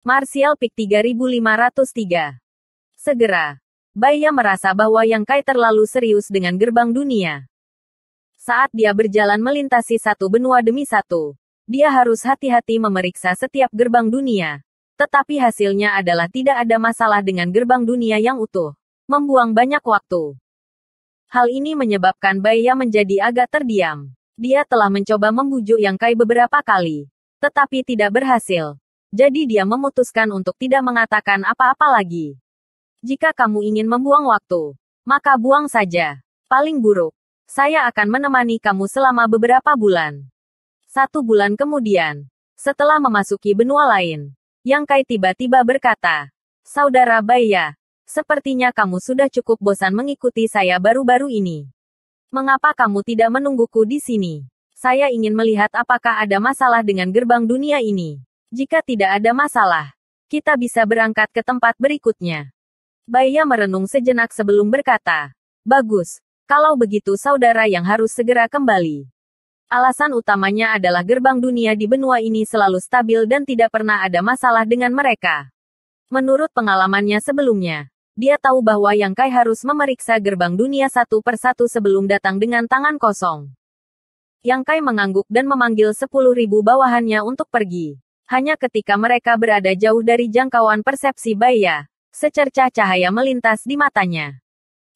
Martial Peak 3503. Segera. Baiya merasa bahwa Yang Kai terlalu serius dengan gerbang dunia. Saat dia berjalan melintasi satu benua demi satu, dia harus hati-hati memeriksa setiap gerbang dunia. Tetapi hasilnya adalah tidak ada masalah dengan gerbang dunia yang utuh. Membuang banyak waktu. Hal ini menyebabkan Baiya menjadi agak terdiam. Dia telah mencoba membujuk Yang Kai beberapa kali, tetapi tidak berhasil. Jadi dia memutuskan untuk tidak mengatakan apa-apa lagi. Jika kamu ingin membuang waktu, maka buang saja. Paling buruk, saya akan menemani kamu selama beberapa bulan. 1 bulan kemudian, setelah memasuki benua lain, Yang Kai tiba-tiba berkata, "Saudara Baiya, sepertinya kamu sudah cukup bosan mengikuti saya baru-baru ini. Mengapa kamu tidak menungguku di sini? Saya ingin melihat apakah ada masalah dengan gerbang dunia ini. Jika tidak ada masalah, kita bisa berangkat ke tempat berikutnya." Baiya merenung sejenak sebelum berkata, "Bagus, kalau begitu saudara yang harus segera kembali." Alasan utamanya adalah gerbang dunia di benua ini selalu stabil dan tidak pernah ada masalah dengan mereka. Menurut pengalamannya sebelumnya, dia tahu bahwa Yang Kai harus memeriksa gerbang dunia satu persatu sebelum datang dengan tangan kosong. Yang Kai mengangguk dan memanggil 10.000 bawahannya untuk pergi. Hanya ketika mereka berada jauh dari jangkauan persepsi Baiya, secercah cahaya melintas di matanya.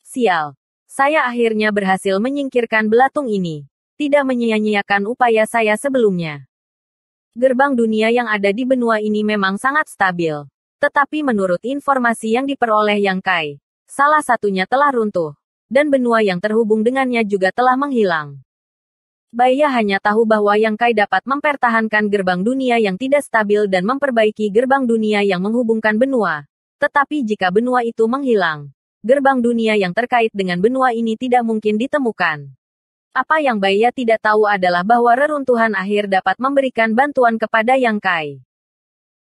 Sial. Saya akhirnya berhasil menyingkirkan belatung ini. Tidak menyia-nyiakan upaya saya sebelumnya. Gerbang dunia yang ada di benua ini memang sangat stabil. Tetapi menurut informasi yang diperoleh Yang Kai, salah satunya telah runtuh. Dan benua yang terhubung dengannya juga telah menghilang. Baiya hanya tahu bahwa Yang Kai dapat mempertahankan gerbang dunia yang tidak stabil dan memperbaiki gerbang dunia yang menghubungkan benua. Tetapi jika benua itu menghilang, gerbang dunia yang terkait dengan benua ini tidak mungkin ditemukan. Apa yang Baiya tidak tahu adalah bahwa reruntuhan akhir dapat memberikan bantuan kepada Yang Kai.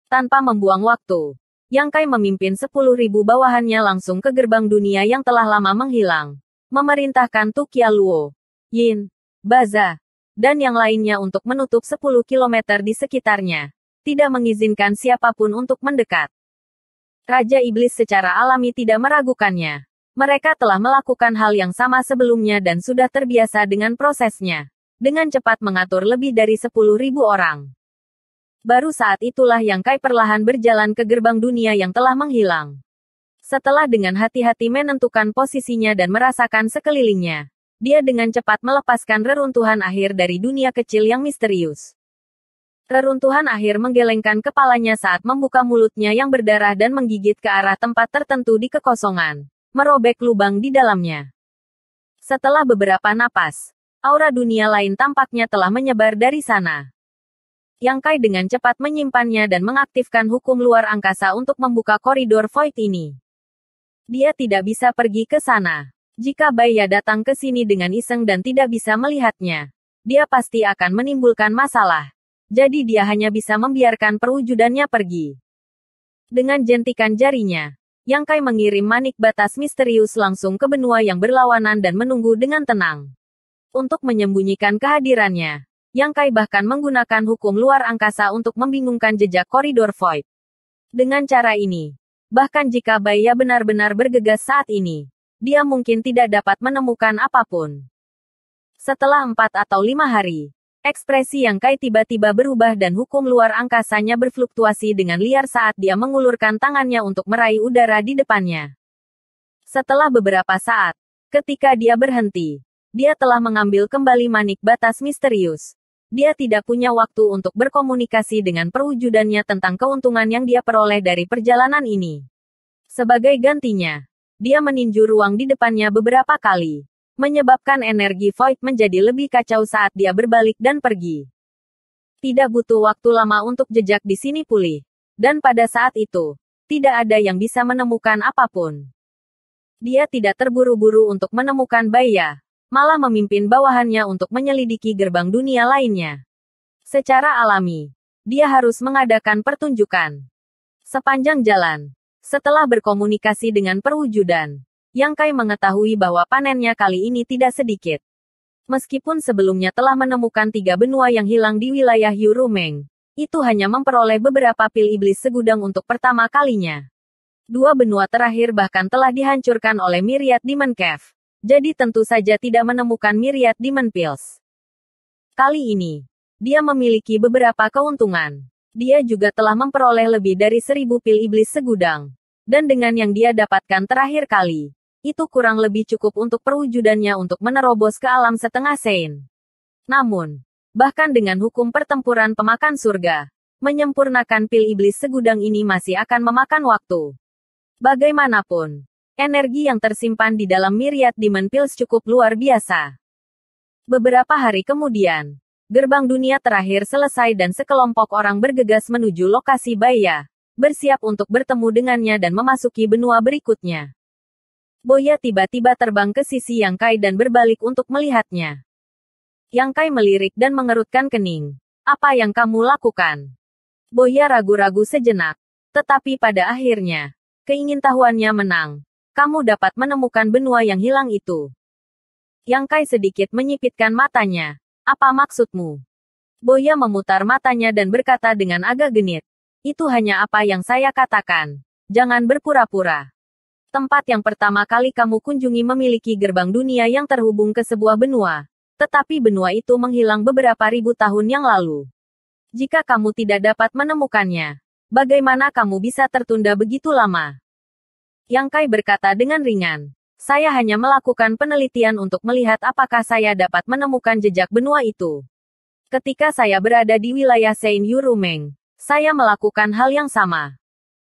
Tanpa membuang waktu, Yang Kai memimpin 10.000 bawahannya langsung ke gerbang dunia yang telah lama menghilang. Memerintahkan Tu Qialuo, Yin, Baza, dan yang lainnya untuk menutup 10 km di sekitarnya. Tidak mengizinkan siapapun untuk mendekat. Raja Iblis secara alami tidak meragukannya. Mereka telah melakukan hal yang sama sebelumnya dan sudah terbiasa dengan prosesnya. Dengan cepat mengatur lebih dari 10.000 orang. Baru saat itulah Yang Kai perlahan berjalan ke gerbang dunia yang telah menghilang. Setelah dengan hati-hati menentukan posisinya dan merasakan sekelilingnya, dia dengan cepat melepaskan reruntuhan akhir dari dunia kecil yang misterius. Reruntuhan akhir menggelengkan kepalanya saat membuka mulutnya yang berdarah dan menggigit ke arah tempat tertentu di kekosongan, merobek lubang di dalamnya. Setelah beberapa napas, aura dunia lain tampaknya telah menyebar dari sana. Yang Kai dengan cepat menyimpannya dan mengaktifkan hukum luar angkasa untuk membuka koridor void ini. Dia tidak bisa pergi ke sana. Jika Baiya datang ke sini dengan iseng dan tidak bisa melihatnya, dia pasti akan menimbulkan masalah. Jadi dia hanya bisa membiarkan perwujudannya pergi. Dengan jentikan jarinya, Yang Kai mengirim manik batas misterius langsung ke benua yang berlawanan dan menunggu dengan tenang. Untuk menyembunyikan kehadirannya, Yang Kai bahkan menggunakan hukum luar angkasa untuk membingungkan jejak koridor void. Dengan cara ini, bahkan jika Baiya benar-benar bergegas saat ini, dia mungkin tidak dapat menemukan apapun. Setelah 4 atau 5 hari, ekspresi Yang Kai tiba-tiba berubah dan hukum luar angkasanya berfluktuasi dengan liar saat dia mengulurkan tangannya untuk meraih udara di depannya. Setelah beberapa saat, ketika dia berhenti, dia telah mengambil kembali manik batas misterius. Dia tidak punya waktu untuk berkomunikasi dengan perwujudannya tentang keuntungan yang dia peroleh dari perjalanan ini. Sebagai gantinya, dia meninju ruang di depannya beberapa kali, menyebabkan energi void menjadi lebih kacau saat dia berbalik dan pergi. Tidak butuh waktu lama untuk jejak di sini pulih. Dan pada saat itu, tidak ada yang bisa menemukan apapun. Dia tidak terburu-buru untuk menemukan Baiya, malah memimpin bawahannya untuk menyelidiki gerbang dunia lainnya. Secara alami, dia harus mengadakan pertunjukan. Sepanjang jalan, setelah berkomunikasi dengan perwujudan, Yang Kai mengetahui bahwa panennya kali ini tidak sedikit. Meskipun sebelumnya telah menemukan 3 benua yang hilang di wilayah Yurumeng, itu hanya memperoleh beberapa pil iblis segudang untuk pertama kalinya. 2 benua terakhir bahkan telah dihancurkan oleh Myriad Demon Cave. Jadi tentu saja tidak menemukan Myriad Demon Pills. Kali ini, dia memiliki beberapa keuntungan. Dia juga telah memperoleh lebih dari 1000 pil iblis segudang. Dan dengan yang dia dapatkan terakhir kali, itu kurang lebih cukup untuk perwujudannya untuk menerobos ke alam setengah sein. Namun, bahkan dengan hukum pertempuran pemakan surga, menyempurnakan pil iblis segudang ini masih akan memakan waktu. Bagaimanapun, energi yang tersimpan di dalam Myriad Demon Pills cukup luar biasa. Beberapa hari kemudian, gerbang dunia terakhir selesai dan sekelompok orang bergegas menuju lokasi Baya, bersiap untuk bertemu dengannya dan memasuki benua berikutnya. Boya tiba-tiba terbang ke sisi Yang Kai dan berbalik untuk melihatnya. Yang Kai melirik dan mengerutkan kening. Apa yang kamu lakukan? Boya ragu-ragu sejenak. Tetapi pada akhirnya, keingintahuannya menang. Kamu dapat menemukan benua yang hilang itu. Yang Kai sedikit menyipitkan matanya. Apa maksudmu? Boya memutar matanya dan berkata dengan agak genit. Itu hanya apa yang saya katakan. Jangan berpura-pura. Tempat yang pertama kali kamu kunjungi memiliki gerbang dunia yang terhubung ke sebuah benua. Tetapi benua itu menghilang beberapa ribu tahun yang lalu. Jika kamu tidak dapat menemukannya, bagaimana kamu bisa tertunda begitu lama? Yang Kai berkata dengan ringan. Saya hanya melakukan penelitian untuk melihat apakah saya dapat menemukan jejak benua itu. Ketika saya berada di wilayah Saint Yurumeng, saya melakukan hal yang sama.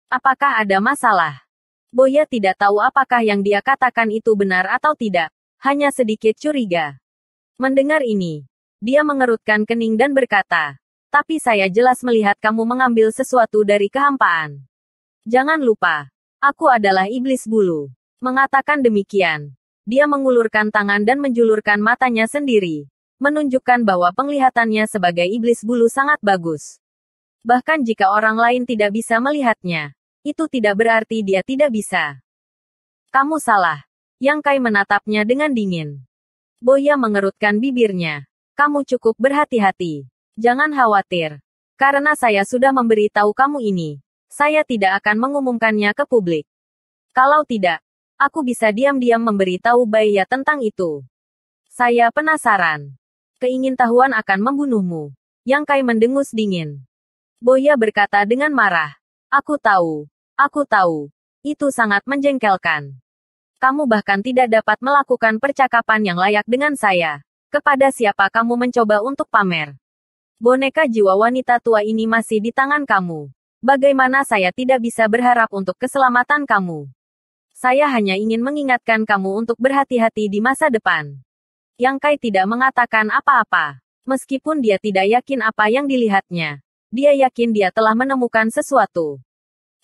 Apakah ada masalah? Boya tidak tahu apakah yang dia katakan itu benar atau tidak. Hanya sedikit curiga. Mendengar ini, dia mengerutkan kening dan berkata, tapi saya jelas melihat kamu mengambil sesuatu dari kehampaan. Jangan lupa, aku adalah iblis bulu. Mengatakan demikian, dia mengulurkan tangan dan menjulurkan matanya sendiri, menunjukkan bahwa penglihatannya sebagai iblis bulu sangat bagus. Bahkan jika orang lain tidak bisa melihatnya, itu tidak berarti dia tidak bisa. Kamu salah. Yang Kai menatapnya dengan dingin. Boya mengerutkan bibirnya. Kamu cukup berhati-hati. Jangan khawatir. Karena saya sudah memberitahu kamu ini, saya tidak akan mengumumkannya ke publik. Kalau tidak, aku bisa diam-diam memberitahu Baya tentang itu. Saya penasaran. Keingintahuan akan membunuhmu. Yang Kai mendengus dingin. Boya berkata dengan marah. Aku tahu. Itu sangat menjengkelkan. Kamu bahkan tidak dapat melakukan percakapan yang layak dengan saya. Kepada siapa kamu mencoba untuk pamer? Boneka jiwa wanita tua ini masih di tangan kamu. Bagaimana saya tidak bisa berharap untuk keselamatan kamu? Saya hanya ingin mengingatkan kamu untuk berhati-hati di masa depan. Yang Kai tidak mengatakan apa-apa. Meskipun dia tidak yakin apa yang dilihatnya. Dia yakin dia telah menemukan sesuatu.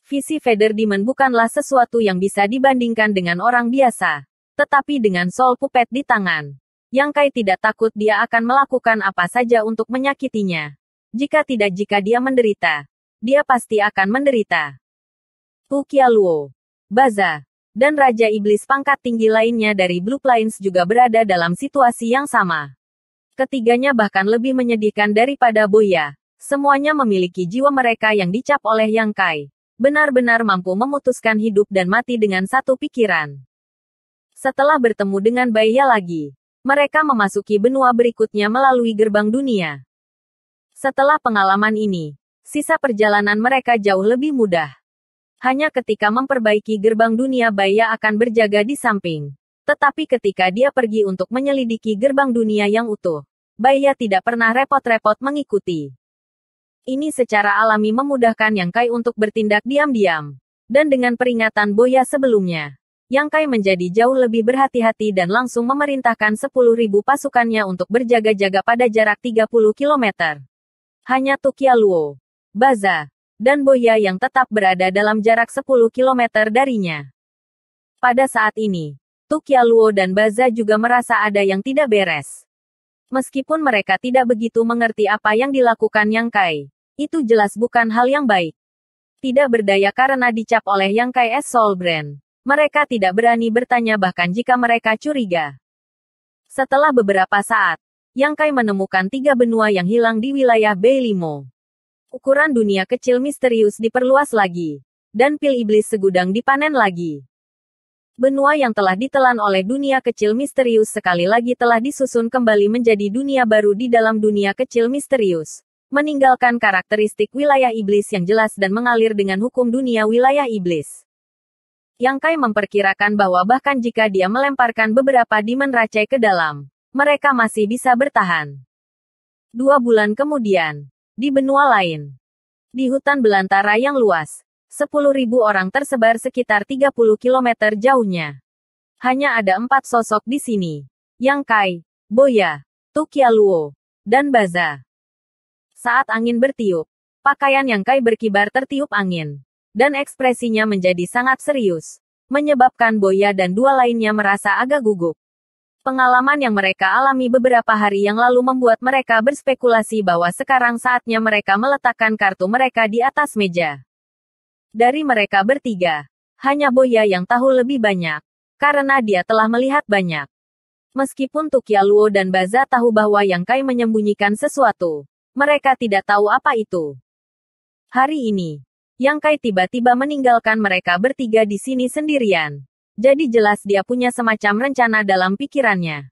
Visi Feather Demon bukanlah sesuatu yang bisa dibandingkan dengan orang biasa. Tetapi dengan soul puppet di tangan, Yang Kai tidak takut dia akan melakukan apa saja untuk menyakitinya. Jika dia menderita, dia pasti akan menderita. Tu Qialuo, Baza, dan Raja Iblis pangkat tinggi lainnya dari Blue Plains juga berada dalam situasi yang sama. Ketiganya bahkan lebih menyedihkan daripada Boya. Semuanya memiliki jiwa mereka yang dicap oleh Yang Kai. Benar-benar mampu memutuskan hidup dan mati dengan satu pikiran. Setelah bertemu dengan Baya lagi, mereka memasuki benua berikutnya melalui gerbang dunia. Setelah pengalaman ini, sisa perjalanan mereka jauh lebih mudah. Hanya ketika memperbaiki gerbang dunia Baya akan berjaga di samping. Tetapi ketika dia pergi untuk menyelidiki gerbang dunia yang utuh, Baya tidak pernah repot-repot mengikuti. Ini secara alami memudahkan Yang Kai untuk bertindak diam-diam. Dan dengan peringatan Boya sebelumnya, Yang Kai menjadi jauh lebih berhati-hati dan langsung memerintahkan 10.000 pasukannya untuk berjaga-jaga pada jarak 30 km. Hanya Tu Qialuo, Baza, dan Boya yang tetap berada dalam jarak 10 km darinya. Pada saat ini, Tu Qialuo dan Baza juga merasa ada yang tidak beres. Meskipun mereka tidak begitu mengerti apa yang dilakukan Yang Kai, itu jelas bukan hal yang baik. Tidak berdaya karena dicap oleh Yang Kai as Soul Brand. Mereka tidak berani bertanya bahkan jika mereka curiga. Setelah beberapa saat, Yang Kai menemukan 3 benua yang hilang di wilayah Beilimo. Ukuran dunia kecil misterius diperluas lagi. Dan pil iblis segudang dipanen lagi. Benua yang telah ditelan oleh dunia kecil misterius sekali lagi telah disusun kembali menjadi dunia baru di dalam dunia kecil misterius. Meninggalkan karakteristik wilayah iblis yang jelas dan mengalir dengan hukum dunia wilayah iblis. Yang Kai memperkirakan bahwa bahkan jika dia melemparkan beberapa Demon Racai ke dalam, mereka masih bisa bertahan. 2 bulan kemudian, di benua lain, di hutan belantara yang luas, 10.000 orang tersebar sekitar 30 km jauhnya. Hanya ada 4 sosok di sini. Yang Kai, Boya, Tu Qialuo, dan Baza. Saat angin bertiup, pakaian Yang Kai berkibar tertiup angin. Dan ekspresinya menjadi sangat serius. Menyebabkan Boya dan 2 lainnya merasa agak gugup. Pengalaman yang mereka alami beberapa hari yang lalu membuat mereka berspekulasi bahwa sekarang saatnya mereka meletakkan kartu mereka di atas meja. Dari mereka bertiga, hanya Boya yang tahu lebih banyak, karena dia telah melihat banyak. Meskipun Tu Qialuo dan Baza tahu bahwa Yang Kai menyembunyikan sesuatu, mereka tidak tahu apa itu. Hari ini, Yang Kai tiba-tiba meninggalkan mereka bertiga di sini sendirian. Jadi jelas dia punya semacam rencana dalam pikirannya.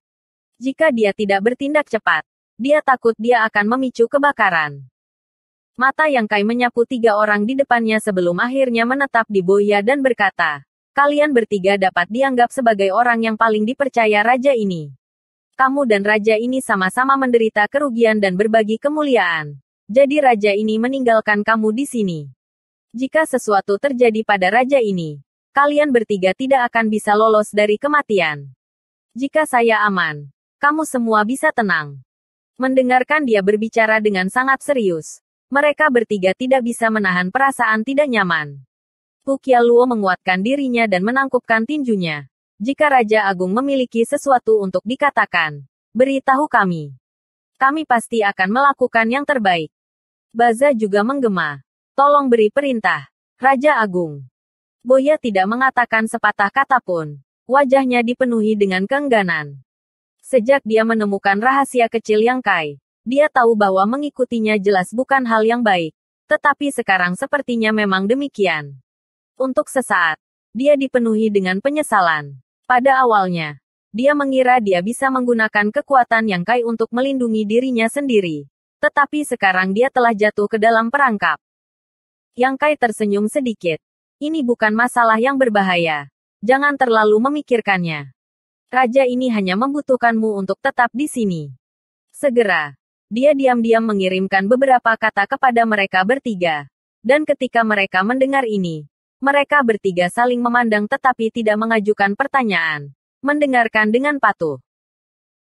Jika dia tidak bertindak cepat, dia takut dia akan memicu kebakaran. Mata Yang Kai menyapu 3 orang di depannya sebelum akhirnya menetap di Boya dan berkata, kalian bertiga dapat dianggap sebagai orang yang paling dipercaya raja ini. Kamu dan raja ini sama-sama menderita kerugian dan berbagi kemuliaan. Jadi raja ini meninggalkan kamu di sini. Jika sesuatu terjadi pada raja ini, kalian bertiga tidak akan bisa lolos dari kematian. Jika saya aman, kamu semua bisa tenang. Mendengarkan dia berbicara dengan sangat serius, mereka bertiga tidak bisa menahan perasaan tidak nyaman. Tu Qialuo menguatkan dirinya dan menangkupkan tinjunya. Jika Raja Agung memiliki sesuatu untuk dikatakan, beritahu kami. Kami pasti akan melakukan yang terbaik. Baza juga menggema. Tolong beri perintah, Raja Agung. Boya tidak mengatakan sepatah kata pun. Wajahnya dipenuhi dengan keengganan. Sejak dia menemukan rahasia kecil Yang Kai, dia tahu bahwa mengikutinya jelas bukan hal yang baik. Tetapi sekarang sepertinya memang demikian. Untuk sesaat, dia dipenuhi dengan penyesalan. Pada awalnya, dia mengira dia bisa menggunakan kekuatan Yang Kai untuk melindungi dirinya sendiri. Tetapi sekarang dia telah jatuh ke dalam perangkap. Yang Kai tersenyum sedikit. Ini bukan masalah yang berbahaya. Jangan terlalu memikirkannya. Raja ini hanya membutuhkanmu untuk tetap di sini. Segera, dia diam-diam mengirimkan beberapa kata kepada mereka bertiga. Dan ketika mereka mendengar ini, mereka bertiga saling memandang tetapi tidak mengajukan pertanyaan. Mendengarkan dengan patuh.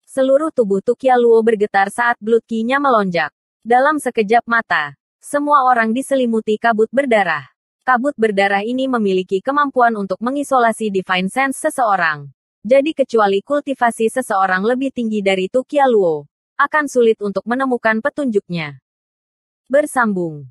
Seluruh tubuh Tu Qialuo bergetar saat Blood Qi-nya melonjak. Dalam sekejap mata, semua orang diselimuti kabut berdarah. Kabut berdarah ini memiliki kemampuan untuk mengisolasi Divine Sense seseorang. Jadi kecuali kultivasi seseorang lebih tinggi dari Tu Qialuo, akan sulit untuk menemukan petunjuknya. Bersambung.